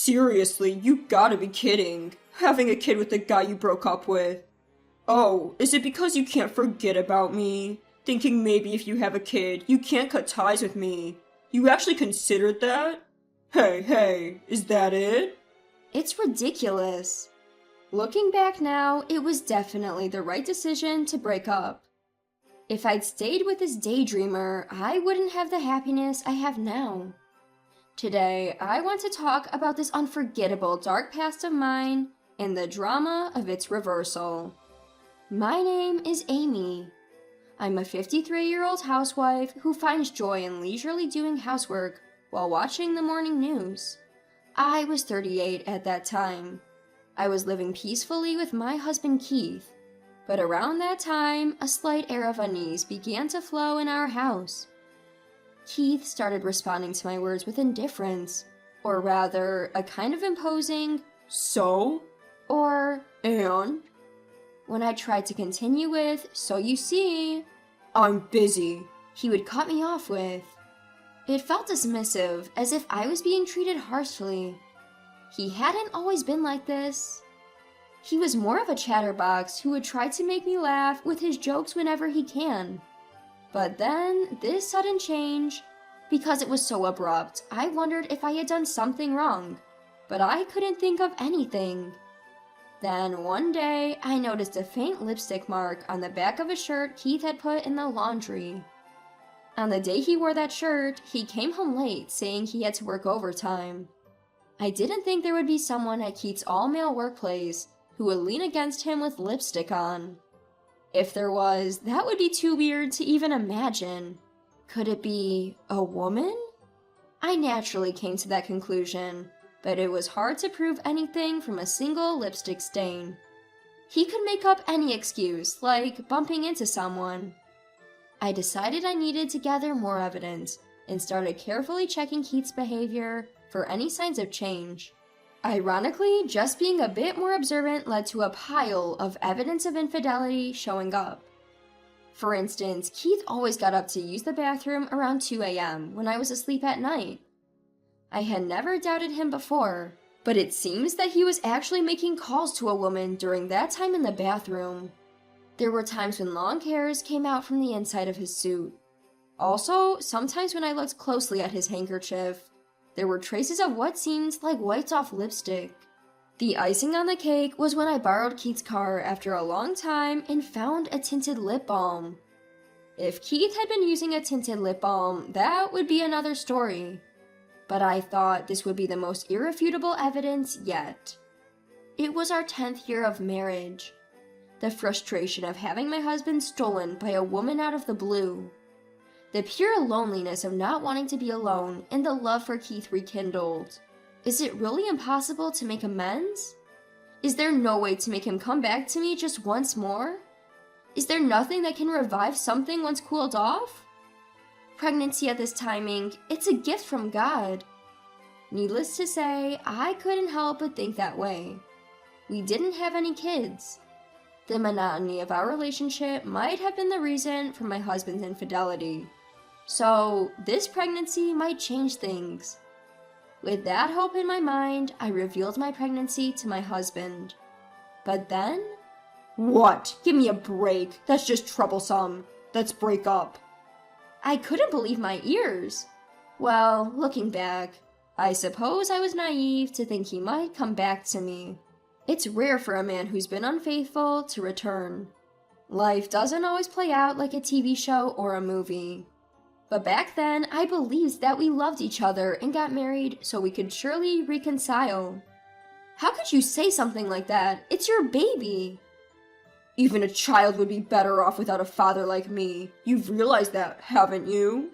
Seriously, you gotta be kidding. Having a kid with the guy you broke up with. Oh, is it because you can't forget about me? Thinking maybe if you have a kid, you can't cut ties with me. You actually considered that? Hey, is that it? It's ridiculous. Looking back now, it was definitely the right decision to break up. If I'd stayed with this daydreamer, I wouldn't have the happiness I have now. Today, I want to talk about this unforgettable dark past of mine and the drama of its reversal. My name is Amy. I'm a 53-year-old housewife who finds joy in leisurely doing housework while watching the morning news. I was 38 at that time. I was living peacefully with my husband Keith, but around that time, a slight air of unease began to flow in our house. Keith started responding to my words with indifference, or rather, a kind of imposing, So? or, And? when I tried to continue with, so you see, I'm busy. he would cut me off with. It felt dismissive, as if I was being treated harshly. He hadn't always been like this. He was more of a chatterbox who would try to make me laugh with his jokes whenever he can. But then, this sudden change, because it was so abrupt, I wondered if I had done something wrong, but I couldn't think of anything. Then one day, I noticed a faint lipstick mark on the back of a shirt Keith had put in the laundry. On the day he wore that shirt, he came home late saying he had to work overtime. I didn't think there would be someone at Keith's all-male workplace who would lean against him with lipstick on. If there was, that would be too weird to even imagine. Could it be a woman? I naturally came to that conclusion, but it was hard to prove anything from a single lipstick stain. He could make up any excuse, like bumping into someone. I decided I needed to gather more evidence, and started carefully checking Keith's behavior for any signs of change. Ironically, just being a bit more observant led to a pile of evidence of infidelity showing up. For instance, Keith always got up to use the bathroom around 2 a.m. when I was asleep at night. I had never doubted him before, but it seems that he was actually making calls to a woman during that time in the bathroom. There were times when long hairs came out from the inside of his suit. Also, sometimes when I looked closely at his handkerchief, there were traces of what seemed like wiped-off lipstick. The icing on the cake was when I borrowed Keith's car after a long time and found a tinted lip balm. If Keith had been using a tinted lip balm, that would be another story. But I thought this would be the most irrefutable evidence yet. It was our 10th year of marriage. The frustration of having my husband stolen by a woman out of the blue. The pure loneliness of not wanting to be alone, and the love for Keith rekindled. Is it really impossible to make amends? Is there no way to make him come back to me just once more? Is there nothing that can revive something once cooled off? Pregnancy at this timing, it's a gift from God. Needless to say, I couldn't help but think that way. We didn't have any kids. The monotony of our relationship might have been the reason for my husband's infidelity. So, this pregnancy might change things. With that hope in my mind, I revealed my pregnancy to my husband. But then... What? Give me a break. That's just troublesome. Let's break up. I couldn't believe my ears. Well, looking back, I suppose I was naive to think he might come back to me. It's rare for a man who's been unfaithful to return. Life doesn't always play out like a TV show or a movie. But back then, I believed that we loved each other and got married so we could surely reconcile. How could you say something like that? It's your baby! Even a child would be better off without a father like me. You've realized that, haven't you?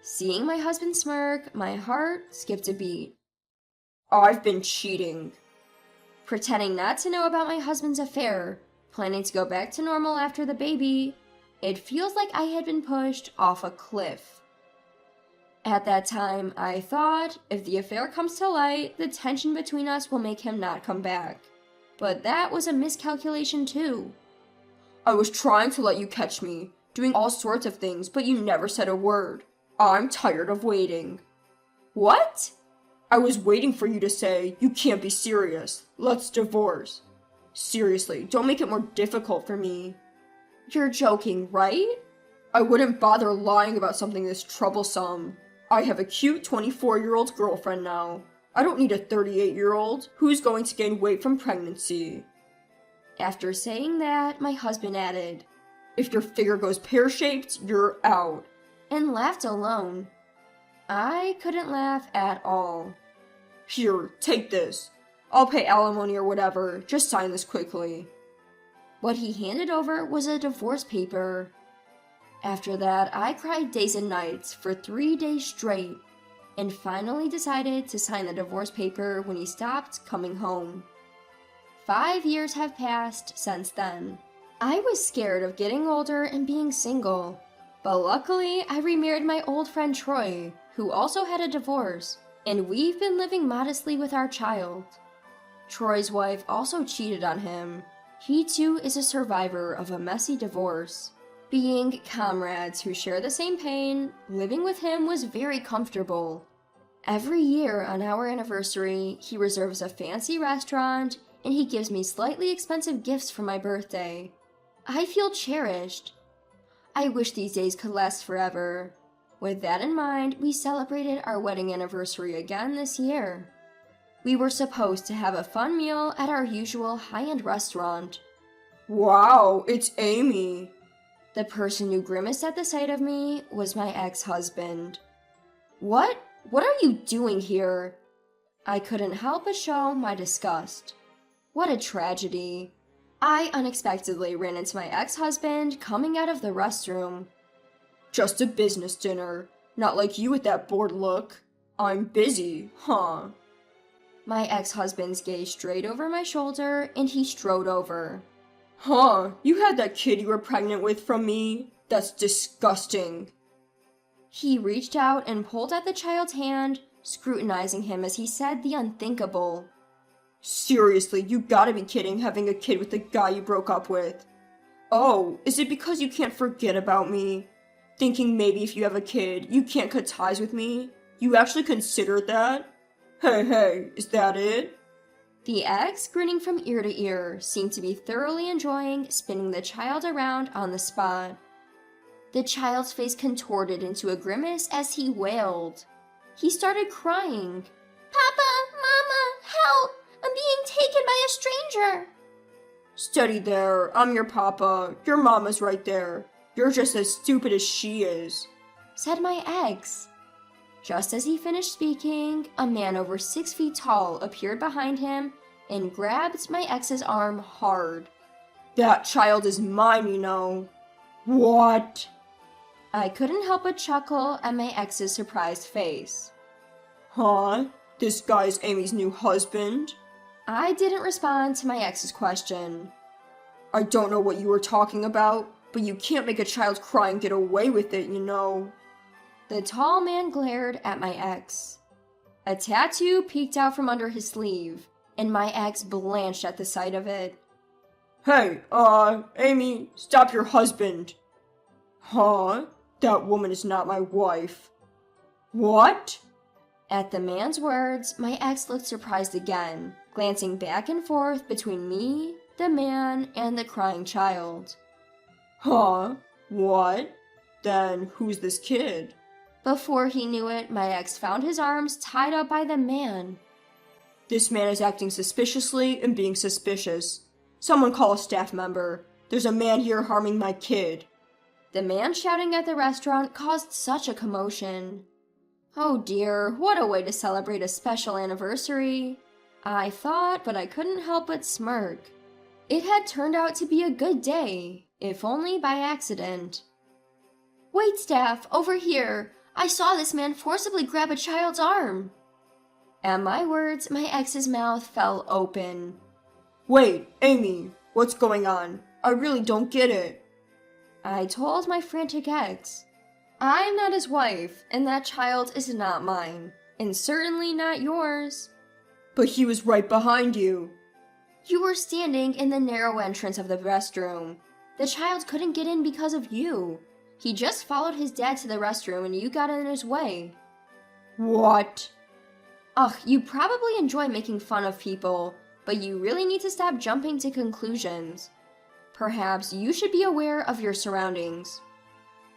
Seeing my husband smirk, my heart skipped a beat. I've been cheating. Pretending not to know about my husband's affair, planning to go back to normal after the baby, it feels like I had been pushed off a cliff. At that time, I thought, if the affair comes to light, the tension between us will make him not come back. But that was a miscalculation too. I was trying to let you catch me, doing all sorts of things, but you never said a word. I'm tired of waiting. What? I was waiting for you to say, you can't be serious. Let's divorce. Seriously, don't make it more difficult for me. You're joking, right? I wouldn't bother lying about something this troublesome. I have a cute 24-year-old girlfriend now. I don't need a 38-year-old who's going to gain weight from pregnancy. After saying that, my husband added, If your figure goes pear-shaped, you're out. and laughed alone. I couldn't laugh at all. Here, take this. I'll pay alimony or whatever. Just sign this quickly. What he handed over was a divorce paper. After that, I cried days and nights for 3 days straight, and finally decided to sign the divorce paper when he stopped coming home. 5 years have passed since then. I was scared of getting older and being single, but luckily I remarried my old friend Troy, who also had a divorce, and we've been living modestly with our child. Troy's wife also cheated on him. He too is a survivor of a messy divorce. Being comrades who share the same pain, living with him was very comfortable. Every year on our anniversary, he reserves a fancy restaurant and he gives me slightly expensive gifts for my birthday. I feel cherished. I wish these days could last forever. With that in mind, we celebrated our wedding anniversary again this year. We were supposed to have a fun meal at our usual high-end restaurant. Wow, it's Amy. The person who grimaced at the sight of me was my ex-husband. What? What are you doing here? I couldn't help but show my disgust. What a tragedy. I unexpectedly ran into my ex-husband coming out of the restroom. Just a business dinner. Not like you with that bored look. I'm busy, huh? My ex-husband's gazed straight over my shoulder and he strode over. Huh, you had that kid you were pregnant with from me? That's disgusting. He reached out and pulled at the child's hand, scrutinizing him as he said the unthinkable. Seriously, you gotta be kidding having a kid with the guy you broke up with. Oh, is it because you can't forget about me? Thinking maybe if you have a kid, you can't cut ties with me? You actually considered that? Hey, is that it? The ex, grinning from ear to ear, seemed to be thoroughly enjoying spinning the child around on the spot. The child's face contorted into a grimace as he wailed. He started crying. Papa, Mama, help! I'm being taken by a stranger! Steady there, I'm your papa. Your mama's right there. You're just as stupid as she is, said my ex. Just as he finished speaking, a man over 6 feet tall appeared behind him and grabbed my ex's arm hard. That child is mine, you know. What? I couldn't help but chuckle at my ex's surprised face. Huh? This guy's Amy's new husband? I didn't respond to my ex's question. I don't know what you were talking about, but you can't make a child cry and get away with it, you know. The tall man glared at my ex. A tattoo peeked out from under his sleeve, and my ex blanched at the sight of it. Hey, Amy, stop your husband. Huh? That woman is not my wife. What? At the man's words, my ex looked surprised again, glancing back and forth between me, the man, and the crying child. Huh? What? Then who's this kid? Before he knew it, my ex found his arms tied up by the man. This man is acting suspiciously and being suspicious. Someone call a staff member. There's a man here harming my kid. The man shouting at the restaurant caused such a commotion. Oh dear, what a way to celebrate a special anniversary. I thought, but I couldn't help but smirk. It had turned out to be a good day, if only by accident. Wait, staff, over here. I saw this man forcibly grab a child's arm. At my words, my ex's mouth fell open. Wait, Amy, what's going on? I really don't get it. I told my frantic ex. I'm not his wife, and that child is not mine, and certainly not yours. But he was right behind you. You were standing in the narrow entrance of the restroom. The child couldn't get in because of you. He just followed his dad to the restroom and you got in his way. What? Ugh, you probably enjoy making fun of people, but you really need to stop jumping to conclusions. Perhaps you should be aware of your surroundings.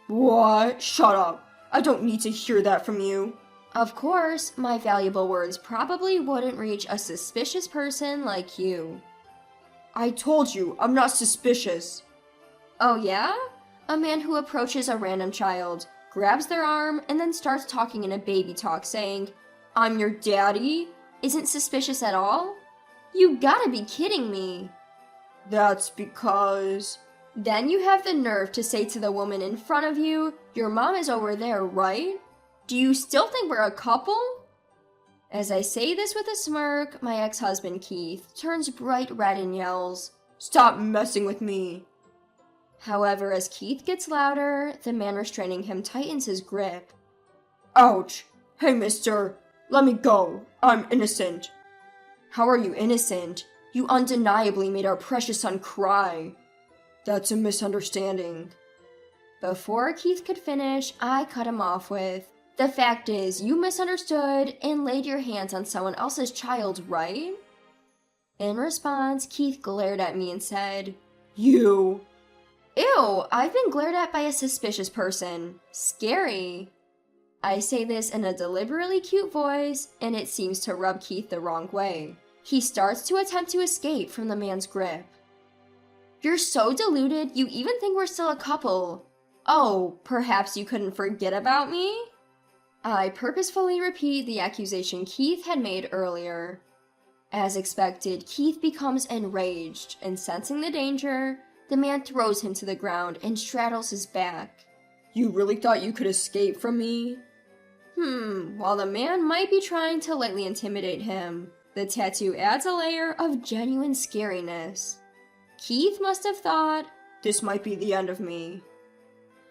What? Shut up. I don't need to hear that from you. Of course, my valuable words probably wouldn't reach a suspicious person like you. I told you, I'm not suspicious. Oh yeah? A man who approaches a random child, grabs their arm, and then starts talking in a baby talk saying, "I'm your daddy," isn't suspicious at all? You gotta be kidding me. That's because... Then you have the nerve to say to the woman in front of you, "Your mom is over there, right? Do you still think we're a couple?" As I say this with a smirk, my ex-husband Keith turns bright red and yells, "Stop messing with me." However, as Keith gets louder, the man restraining him tightens his grip. Ouch. Hey, mister. Let me go. I'm innocent. How are you innocent? You undeniably made our precious son cry. That's a misunderstanding. Before Keith could finish, I cut him off with, "The fact is, you misunderstood and laid your hands on someone else's child, right?" In response, Keith glared at me and said, You. "Ew, I've been glared at by a suspicious person. Scary." I say this in a deliberately cute voice, and it seems to rub Keith the wrong way. He starts to attempt to escape from the man's grip. "You're so deluded, you even think we're still a couple. Oh, perhaps you couldn't forget about me?" I purposefully repeat the accusation Keith had made earlier. As expected, Keith becomes enraged, and sensing the danger, the man throws him to the ground and straddles his back. You really thought you could escape from me? While the man might be trying to lightly intimidate him, the tattoo adds a layer of genuine scariness. Keith must have thought, This might be the end of me.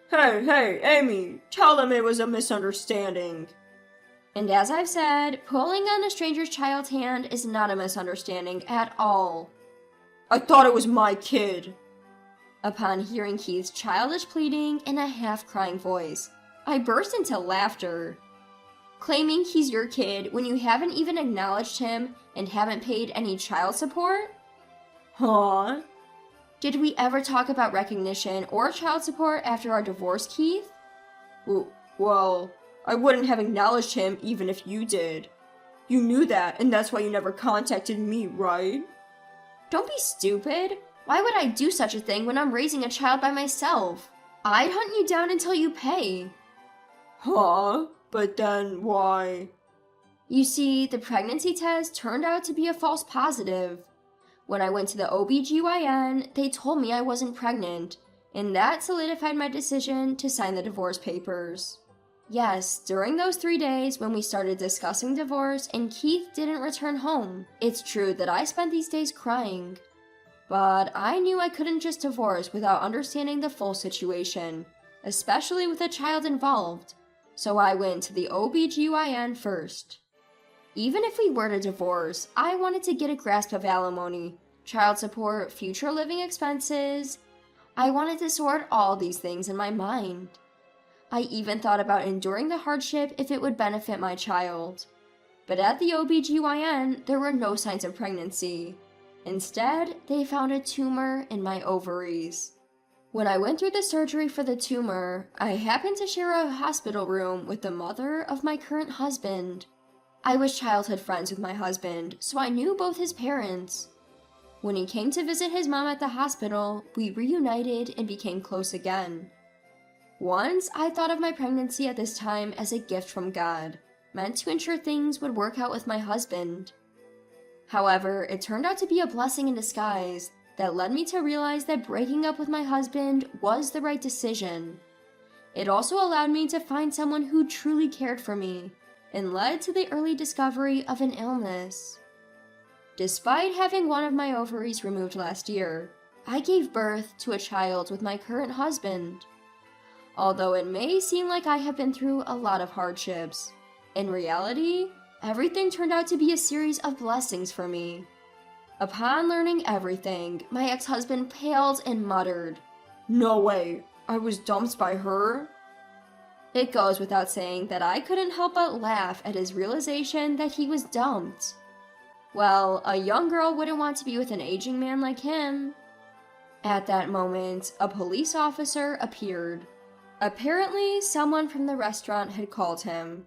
Hey, Amy, tell them it was a misunderstanding. And as I've said, pulling on a stranger's child's hand is not a misunderstanding at all. I thought it was my kid. Upon hearing Keith's childish pleading in a half-crying voice, I burst into laughter. Claiming he's your kid when you haven't even acknowledged him and haven't paid any child support? Huh? Did we ever talk about recognition or child support after our divorce, Keith? Well, I wouldn't have acknowledged him even if you did. You knew that, and that's why you never contacted me, right? Don't be stupid. Why would I do such a thing when I'm raising a child by myself? I'd hunt you down until you pay. Huh? But then why? You see, the pregnancy test turned out to be a false positive. When I went to the OBGYN, they told me I wasn't pregnant, and that solidified my decision to sign the divorce papers. Yes, during those 3 days when we started discussing divorce and Keith didn't return home, it's true that I spent these days crying. But I knew I couldn't just divorce without understanding the full situation, especially with a child involved, so I went to the OBGYN first. Even if we were to divorce, I wanted to get a grasp of alimony, child support, future living expenses. I wanted to sort all these things in my mind. I even thought about enduring the hardship if it would benefit my child. But at the OBGYN, there were no signs of pregnancy. Instead, they found a tumor in my ovaries. When I went through the surgery for the tumor, I happened to share a hospital room with the mother of my current husband. I was childhood friends with my husband, so I knew both his parents. When he came to visit his mom at the hospital, we reunited and became close again. Once, I thought of my pregnancy at this time as a gift from God, meant to ensure things would work out with my husband. However, it turned out to be a blessing in disguise that led me to realize that breaking up with my husband was the right decision. It also allowed me to find someone who truly cared for me, and led to the early discovery of an illness. Despite having one of my ovaries removed last year, I gave birth to a child with my current husband. Although it may seem like I have been through a lot of hardships, in reality, everything turned out to be a series of blessings for me. Upon learning everything, my ex-husband paled and muttered, No way. I was dumped by her? It goes without saying that I couldn't help but laugh at his realization that he was dumped. Well, a young girl wouldn't want to be with an aging man like him. At that moment, a police officer appeared. Apparently, someone from the restaurant had called him.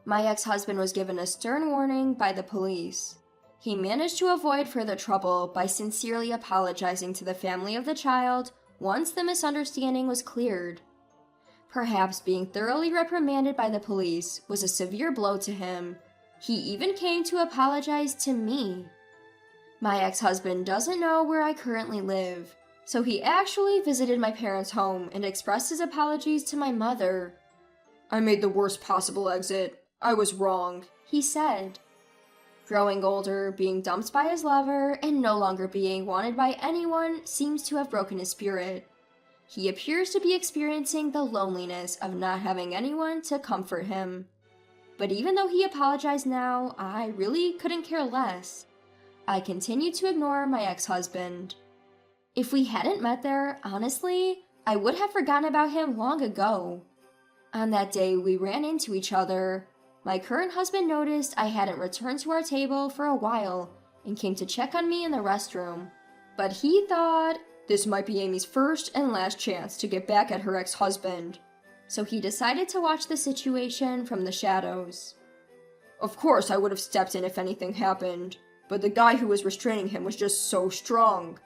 My ex-husband was given a stern warning by the police. He managed to avoid further trouble by sincerely apologizing to the family of the child once the misunderstanding was cleared. Perhaps being thoroughly reprimanded by the police was a severe blow to him. He even came to apologize to me. My ex-husband doesn't know where I currently live, so he actually visited my parents' home and expressed his apologies to my mother. "I made the worst possible exit. I was wrong," he said. Growing older, being dumped by his lover, and no longer being wanted by anyone seems to have broken his spirit. He appears to be experiencing the loneliness of not having anyone to comfort him. But even though he apologized now, I really couldn't care less. I continued to ignore my ex-husband. If we hadn't met there, honestly, I would have forgotten about him long ago. On that day, we ran into each other. My current husband noticed I hadn't returned to our table for a while and came to check on me in the restroom. But he thought this might be Amy's first and last chance to get back at her ex-husband. So he decided to watch the situation from the shadows. Of course, I would have stepped in if anything happened, but the guy who was restraining him was just so strong.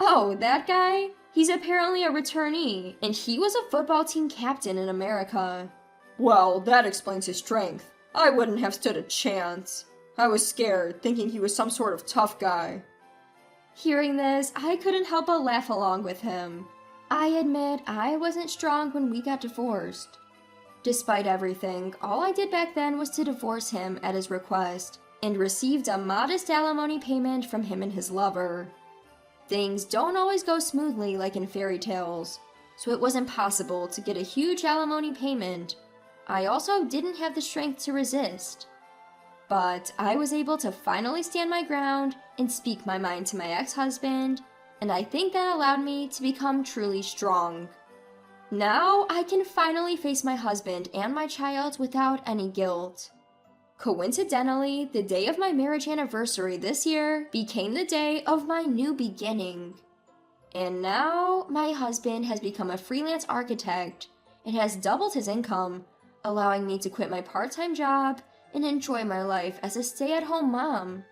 Oh, that guy? He's apparently a returnee, and he was a football team captain in America. Well, that explains his strength. I wouldn't have stood a chance. I was scared, thinking he was some sort of tough guy. Hearing this, I couldn't help but laugh along with him. I admit I wasn't strong when we got divorced. Despite everything, all I did back then was to divorce him at his request, and received a modest alimony payment from him and his lover. Things don't always go smoothly like in fairy tales, so it was impossible to get a huge alimony payment. I also didn't have the strength to resist. But I was able to finally stand my ground and speak my mind to my ex-husband, and I think that allowed me to become truly strong. Now I can finally face my husband and my child without any guilt. Coincidentally, the day of my marriage anniversary this year became the day of my new beginning. And now my husband has become a freelance architect and has doubled his income, allowing me to quit my part-time job and enjoy my life as a stay-at-home mom.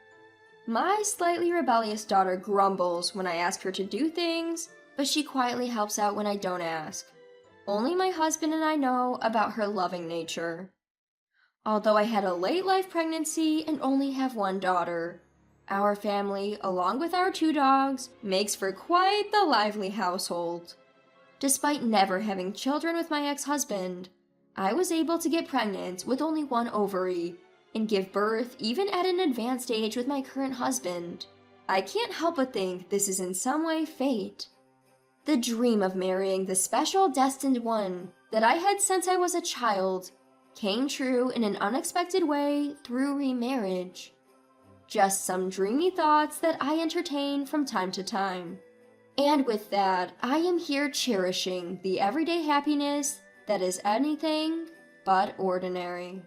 My slightly rebellious daughter grumbles when I ask her to do things, but she quietly helps out when I don't ask. Only my husband and I know about her loving nature. Although I had a late-life pregnancy and only have one daughter, our family, along with our 2 dogs, makes for quite the lively household. Despite never having children with my ex-husband, I was able to get pregnant with only 1 ovary and give birth even at an advanced age with my current husband. I can't help but think this is in some way fate. The dream of marrying the special destined one that I had since I was a child came true in an unexpected way through remarriage. Just some dreamy thoughts that I entertain from time to time. And with that, I am here cherishing the everyday happiness that is anything but ordinary.